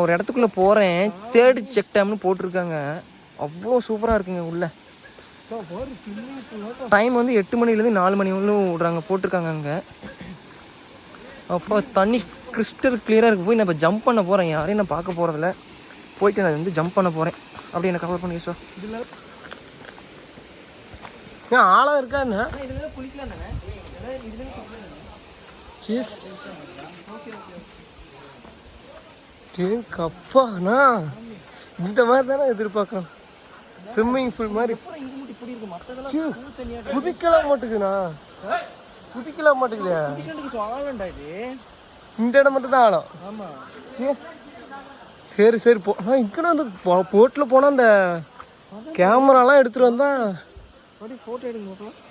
ஒரு இடத்துக்குள்ளே போகிறேன். தேர்டு செக் டேம்னு போட்டிருக்காங்க. அவ்வளோ சூப்பராக இருக்குங்க உள்ள. டைம் வந்து 8 மணிலேருந்து 4 மணி வரலும் விட்றாங்க போட்டிருக்காங்க அங்கே. அப்போ தண்ணி கிறிஸ்டல் கிளியராக இருக்குது. போய் நான் இப்போ ஜம்ப் பண்ண போகிறேன். யாரையும் நான் பார்க்க போகிறதில்ல. போயிட்டு நான் வந்து ஜம்ப் பண்ண போகிறேன். அப்படி என்ன கவர் பண்ணி சார். ஏன் ஆளாக இருக்காண்ணா? இதில் குளிக்கலாம் தானே? கப்பாண்ணா இந்த மாதிரி தானே எதிர்பார்க்குறோம். ஸ்விம்மிங் பூல் மாதிரி குதிக்கலாம் மாட்டேங்குதுண்ணா. குதிக்கலாம் மாட்டேங்குதா? இந்த இடம் மட்டும் தான் ஆழம். சரி சரி போ. இங்கே அந்த போட்டில் போனால் அந்த கேமராலாம் எடுத்துகிட்டு வந்தால் ஃபோட்டோ எடுக்க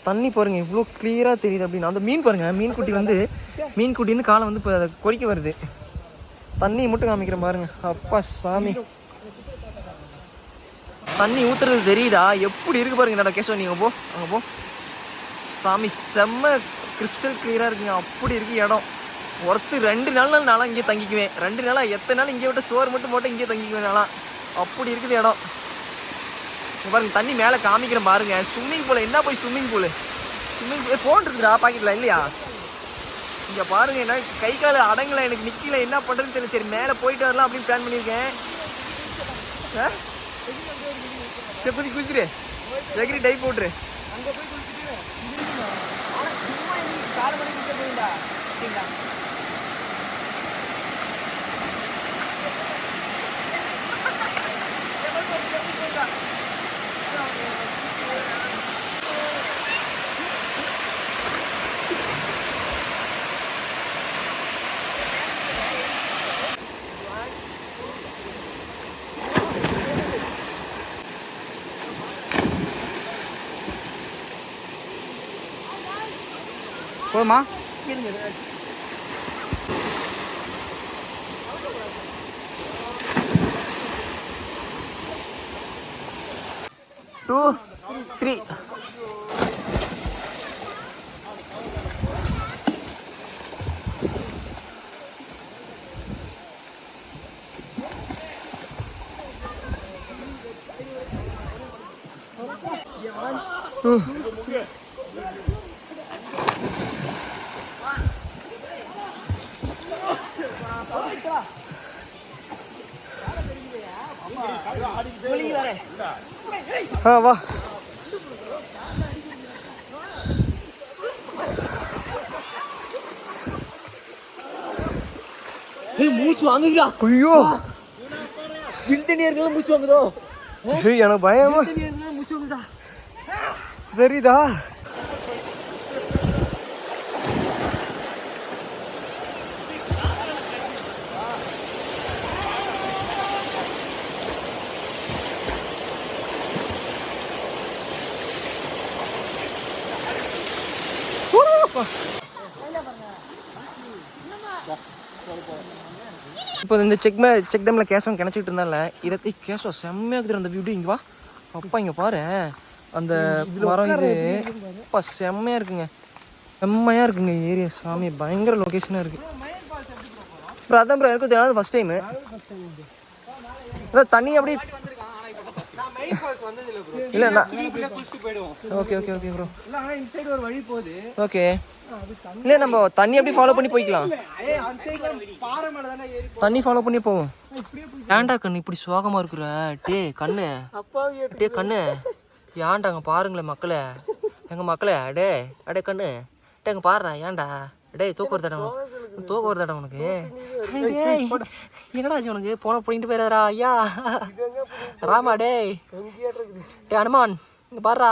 தண்ணி பாருங்க இவ்வளோ கிளியராக தெரியுது அப்படின்னா. அந்த மீன் பாருங்க, மீன் குட்டி வந்து காலை வந்து இப்போ அதை கொறிக்க வருது. தண்ணி மட்டும் காமிக்கிறேன் பாருங்க. அப்பா சாமி, தண்ணி ஊற்றுறது தெரியுதா? எப்படி இருக்கு பாருங்க. என்னடா கேசவ நீங்கள் போ அங்கே போ. சாமி செம்ம கிறிஸ்டல் கிளியராக இருக்குங்க. அப்படி இருக்கு இடம். ஒருத்து 2 நாள் நாளாக இங்கே தங்கிக்குவேன். 2 நாளாக எத்தனை நாள் இங்கே விட்டு சோறு மட்டும் போட்டு இங்கே தங்கிக்குவேன் நாளாக. அப்படி இருக்குது இடம். பாருங்க தண்ணி மேலே காமிக்கிறேன் பாருங்க. ஸ்விம்மிங் பூல் என்ன போய் ஸ்விம்மிங் பூல் ஃபோன் இருக்குதா பாக்கெட்டில் இல்லையா? இங்கே பாருங்க. என்ன கை கால அடங்கலை, எனக்கு நிற்கல, என்ன பண்ணுறதுன்னு தெரியல. சரி மேலே போயிட்டு வரலாம் அப்படின்னு பிளான் பண்ணியிருக்கேன். சரி குதிச்சிரு, எகிரி டைப் போட்டுரு. போதுமா? 2, 3. வா. மூச்சு வாங்குகிறா. ஐயோ ஜில் தண்ணி இருக்கலாம் மூச்சு வாங்குதோ. எனக்கு பயமா மூச்சு வாங்குதா தெரியுதா? இப்போ இந்த செக் டேமில் கேசவன் கிணச்சிக்கிட்டு இருந்தால இதை கேசவம் செம்மையாக இருக்குது அந்த வியூ. இங்கே வா அப்பா, இங்கே பாரு அந்த மரம். இது அப்பா செம்மையாக இருக்குங்க, செம்மையாக இருக்குங்க ஏரியா. சாமி பயங்கர லொக்கேஷனாக இருக்குது. அப்புறம் அதான் ப்ரோ எனக்கு தெரியாது ஃபஸ்ட் டைமு. அதான் தண்ணி அப்படி இல்ல. Okay okay okay bro. Okay இல்ல நம்ம தண்ணி அப்படியே ஃபாலோ பண்ணி போய்க்கலாம். தண்ணி ஃபாலோ பண்ணி போவோம். ஏன்டா கண்ணு இப்படி சோகமா இருக்கிற? டே கண்ணு, டே கண்ணு ஏன்டா அங்க பாருங்களேன் மக்களே, எங்க மக்களே. அடே அடே கண்ணு, டே அங்க பாருடா. ஏன்டா டேய் தூக்க ஒரு தடம் உனக்கு. டேய் என்னடா ஆச்சு உனக்கு? போன போயிட்டு போயிடாதா ஐயா ராமா. டேய் டே அனுமான் இங்கே பாடுறா.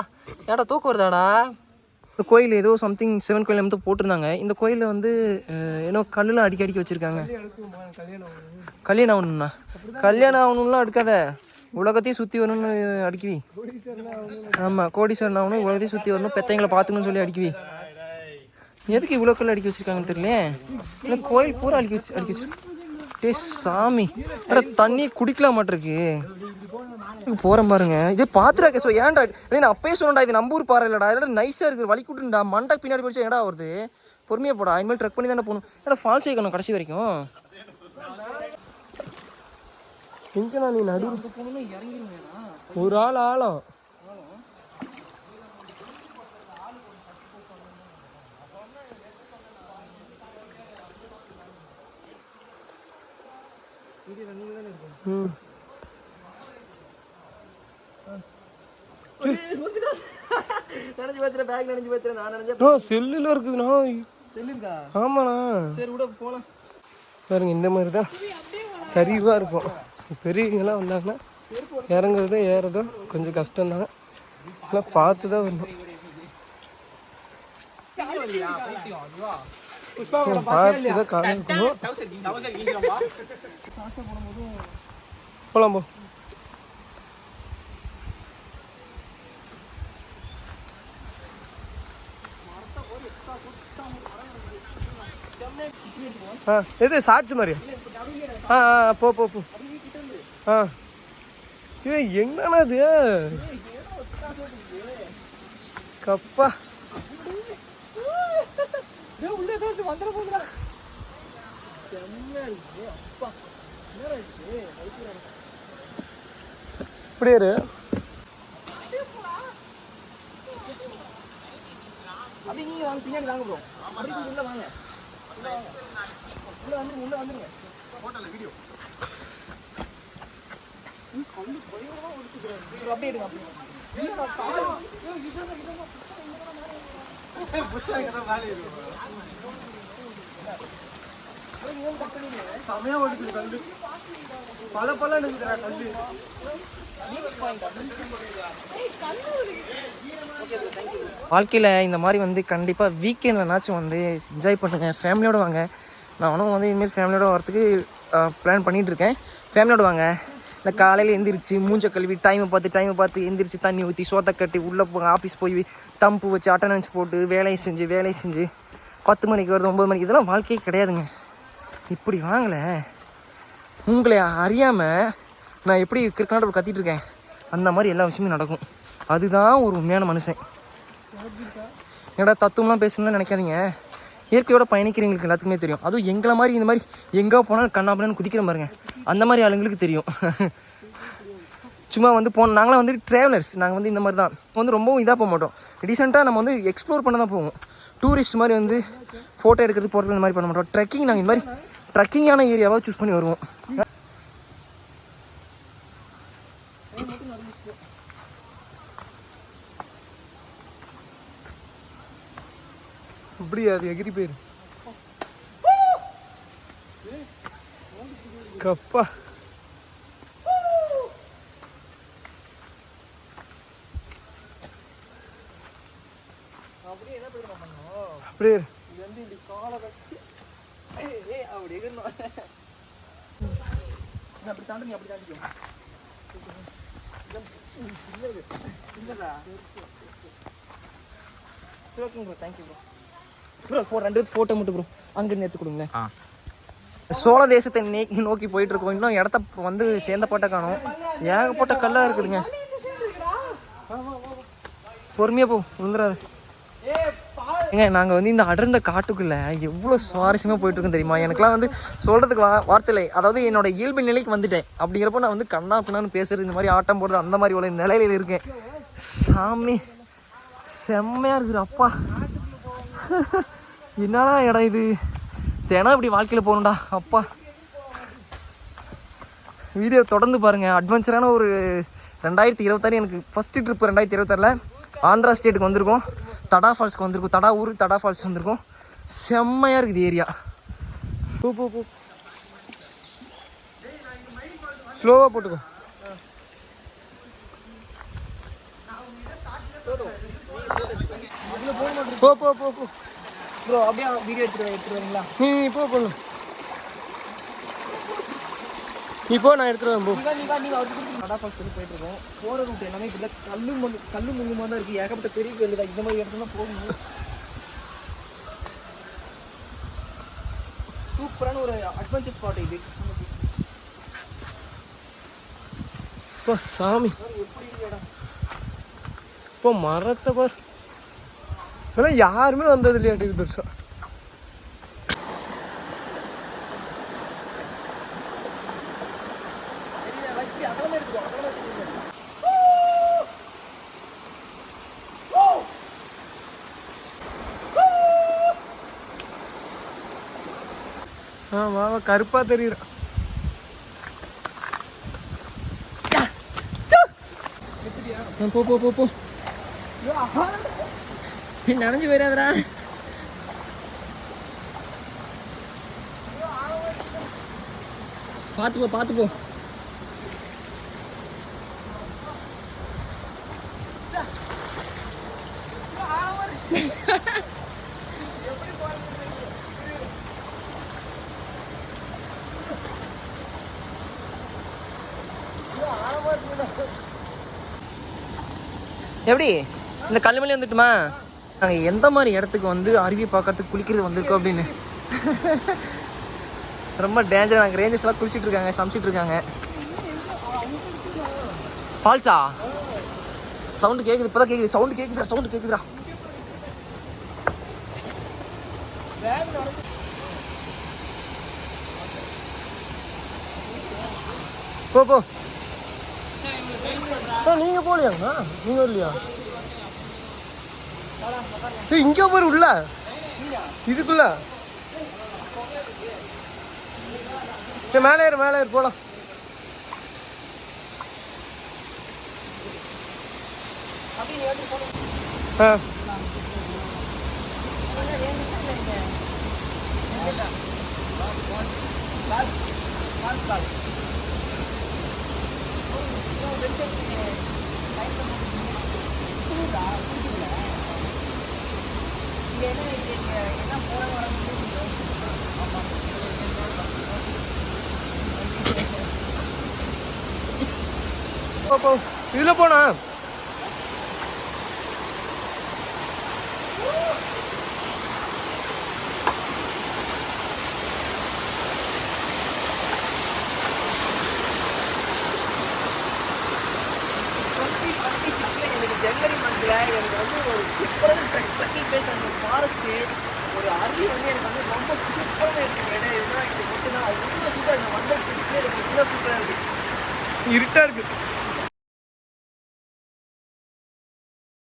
ஏன்டா தூக்க வருதாடா? இந்த கோயில் ஏதோ சம்திங் 7 கோயில் வந்து போட்டிருந்தாங்க. இந்த கோயிலில் வந்து ஏன்னோ கல்லுலாம் அடிக்கி வச்சுருக்காங்க. கல்யாணம் ஆகணும்ண்ணா, கல்யாணம் ஆகணும்லாம் எடுக்காத, உலகத்தையும் சுற்றி வரணும்னு அடிக்குவி. ஆமாம் கோடீஸ்வரன் ஆகணும், உலகத்தையும் சுற்றி வரணும், பெத்தைங்களை பார்த்துக்கணும்னு சொல்லி அடிக்குவி. எதுக்கு இவ்வளோ கல் அடிக்க வச்சுருக்காங்கன்னு தெரியல. இல்லை கோயில் பூரா அடிக்க வச்சு. டே சாமி அட தண்ணி குடிக்கலாம் மாட்டிருக்கு. போகிறேன் பாருங்க. இதே பார்த்துடா கேசோ. ஏன்டா நான் அப்பயே சொன்னேன்டா இது நம்பூர் பாறை இல்லைடா, இதோட நைஸாக இருக்குது. வலி கூட்டுண்டா மண்டை பின்னாடி படிச்சா ஏடா வருது. பொறுமையாக போடா, இனிமேல் ட்ரெக் பண்ணி தானே போகணும். ஏடா ஃபால்ஸ் ஆகணும் கடைசி வரைக்கும். எங்கண்ணா நீ நடு போகணும்னா இறங்கிருவேண்ணா. ஒரு ஆள் ஆழம். ம் நினைஞ்சு வச்சுற பேக் நினைஞ்சு வச்சுற நான் நினைச்சேன். செல்லுல இருக்குதுண்ணா. செல்லுங்கா? ஆமாண்ணா. சரி விட போலாம். பாருங்க இந்த மாதிரி தான் சரிவாக இருக்கும். பெரியவங்கெல்லாம் வந்தாங்கன்னா இறங்குறதோ ஏறதோ கொஞ்சம் கஷ்டம்தாங்க. ஆனால் பார்த்து தான் வரணும். பார்த்து தான் காரணம் போகலாம் போ. எது சாட்சி மாதிரியா? போ போ போ. எங்கண்ணா அது கப்பா இப்படியே இரு. அப்படி நீங்க வாங்க, பின்னாடி வாங்க ப்ரோ. அப்படி உள்ள வாங்க, உள்ள வந்துருங்க, உள்ள வந்துருங்க. போட்டோல வீடியோ அப்படியே எடுங்க. செமையா ஓடுது கல்லு. பல பல கல்லு. வாழ்க்கையில் இந்த மாதிரி வந்து கண்டிப்பாக வீக்கெண்ட்லனாச்சும் வந்து என்ஜாய் பண்ணுங்கள். ஃபேமிலியோடு வாங்க. நானும் வந்து இனிமேல் ஃபேமிலியோட வரத்துக்கு பிளான் பண்ணிகிட்ருக்கேன். ஃபேமிலியோடு வாங்க. இந்த காலையில் எந்திரிச்சு மூஞ்ச கழுவி டைமை பார்த்து எந்திரிச்சு தண்ணி ஊற்றி சோத்தை கட்டி உள்ளே போங்க. ஆஃபீஸ் போய் தம்பு வச்சு அட்டண்டன்ஸ் போட்டு வேலையை செஞ்சு 10 மணிக்கு வருது, 9 மணிக்கு. இதெல்லாம் வாழ்க்கையே கிடையாதுங்க. இப்படி வாங்கலை. உங்களை அறியாமல் நான் எப்படி கிரிக்கெட் கத்திட்டு இருக்கேன், அந்த மாதிரி எல்லா விஷயமும் நடக்கும். அதுதான் ஒரு உண்மையான மனுஷன். என்னடா தத்துவம்லாம் பேசணும்னு நினைக்காதீங்க. இயற்கையோட பயணிக்கிறவங்களுக்கு எல்லாத்துக்குமே தெரியும். அதுவும் எங்களை மாதிரி இந்த மாதிரி எங்கே போனாலும் கண்ணாபுலன்னு குதிக்கிற பாருங்க, அந்த மாதிரி ஆளுங்களுக்கு தெரியும். சும்மா வந்து நாங்களாம் வந்து ட்ராவலர்ஸ். நாங்கள் வந்து இந்த மாதிரி தான் வந்து ரொம்பவும் இதாக போக மாட்டோம். ரீசெண்டாக நம்ம வந்து எக்ஸ்ப்ளோர் பண்ண தான் போவோம். டூரிஸ்ட் மாதிரி வந்து ஃபோட்டோ எடுக்கிறது போகிறது இந்த மாதிரி பண்ண மாட்டோம். ட்ரெக்கிங் நாங்கள் இந்த மாதிரி ட்ரெக்கிங்கான ஏரியாவாக சூஸ் பண்ணி வருவோம். அப்படியா? அது எகிரி போயிரு கப்பா. அப்படியே இது வந்து இப்படி காலை வச்சு அப்படி இருக்கணும். அப்படி தாண்டி அப்படி தாண்டிக்கும். சரி ஓகேங்க bro, thank you bro. Bro 2 photo மட்டும் ப்ரோ அங்கிருந்து எடுத்து கொடுங்களேன். சோழ தேசத்தை நோக்கி போயிட்டு இருக்கோம். இன்னும் இடத்த வந்து சேர்ந்த போட்ட காணும். ஏகப்பட்ட கல்லாக இருக்குதுங்க. பொறுமையாக போ, விழுந்துடாது. ஏங்க நாங்கள் வந்து இந்த அடர்ந்த காட்டுக்குள்ளே எவ்வளோ சுவாரஸ்யமாக போயிட்டுருக்குன்னு தெரியுமா? எனக்குலாம் வந்து சொல்கிறதுக்கு வார்த்தை இல்லை. அதாவது என்னோட இயல்பு நிலைக்கு வந்துட்டேன். அப்படிங்கிறப்போ நான் வந்து கண்ணா பின்னான்னு பேசுறது, இந்த மாதிரி ஆட்டம் போடுறது, அந்த மாதிரி ஒரு நிலையில இருக்கேன். சாமி செம்மையாக இருக்குது. அப்பா என்னடா இடம் இது, தினம் இப்படி வாழ்க்கையில் போகணுண்டா. அப்பா வீடியோ தொடர்ந்து பாருங்கள். அட்வென்ச்சரான ஒரு 2026 எனக்கு ஃபஸ்ட்டு ட்ரிப்பு. 2026 ஆந்திரா ஸ்டேட்டுக்கு வந்திருக்கோம். தடா ஃபால்ஸ்க்கு வந்திருக்கோம். தடா ஃபால்ஸ் வந்திருக்கோம். செம்மையாக இருக்குது ஏரியா. பூ பூ பூ ஸ்லோவாக போட்டுக்கோ. போ போ போ போ ப்ரோ. அப்படியே வீடியோ எடுத்துட்டு வரீங்களா? நீ போ பண்ணு. இப்போ நான் எடுத்துகிட்டு வரேன். நீங்கள் அவருக்கு தடா ஃபால்ஸ் வந்து போயிட்டுருக்கோம். போகிற ரூட் எல்லாமே இப்படி கல்லு முள்ளுமாக தான் இருக்குது. ஏகப்பட்ட பெரிய கல் தான். இந்த மாதிரி இடத்துல போகணும். சூப்பரான ஒரு அட்வென்ச்சர் ஸ்பாட் இது. இப்போ சாமி இப்போ மரத்தை பார். இதெல்லாம் யாருமே வந்தது இல்லையா? பெருசாக மாமா கருப்பா தெரியுறான். போ போ போ போ, நனைஞ்சு போயிடாதடா. பார்த்து போ பார்த்து போ. எப்படி இந்த கல்லுமலை வந்துட்டுமா? நாங்கள் எந்த மாதிரி இடத்துக்கு வந்து அருவி பார்க்கறதுக்கு குளிக்கிறது வந்திருக்கோம் அப்படின்னு. ரொம்ப டேஞ்சர். நாங்கள் ரேஞ்சர்ஸ் எல்லாம் குளிச்சுட்டு இருக்காங்க, சமைச்சிட்டு இருக்காங்க. ஃபால்ஸா? சவுண்டு கேட்குது, இப்போதான் கேட்குது. சவுண்டு கேட்குதுடா, சவுண்டு கேட்குதுடா. போ போ. நீங்க போலியாங்கண்ணா? நீங்க வரலையா? இங்க போற உள்ள இதுக்குள்ள மேலே ஏறு, மேலே ஏறு போலாம். ஆ போ இதுல போனா ஜனவரி மந்த்ல எனக்கு வந்து ஒரு சூப்பரான ட்ரெக்கிங் பிளேஸ். அந்த ஃபாரஸ்ட்டு ஒரு அருவி வந்து எனக்கு வந்து ரொம்ப சூப்பராக இருக்குது. இடம் இதுதான் இங்கே மட்டும்தான் அவ்வளோ சூப்பராக இருக்குது. வந்த ட்ரிப்லேயே எனக்கு இவ்வளோ சூப்பராக இருக்குது. இருட்டா இருக்கு.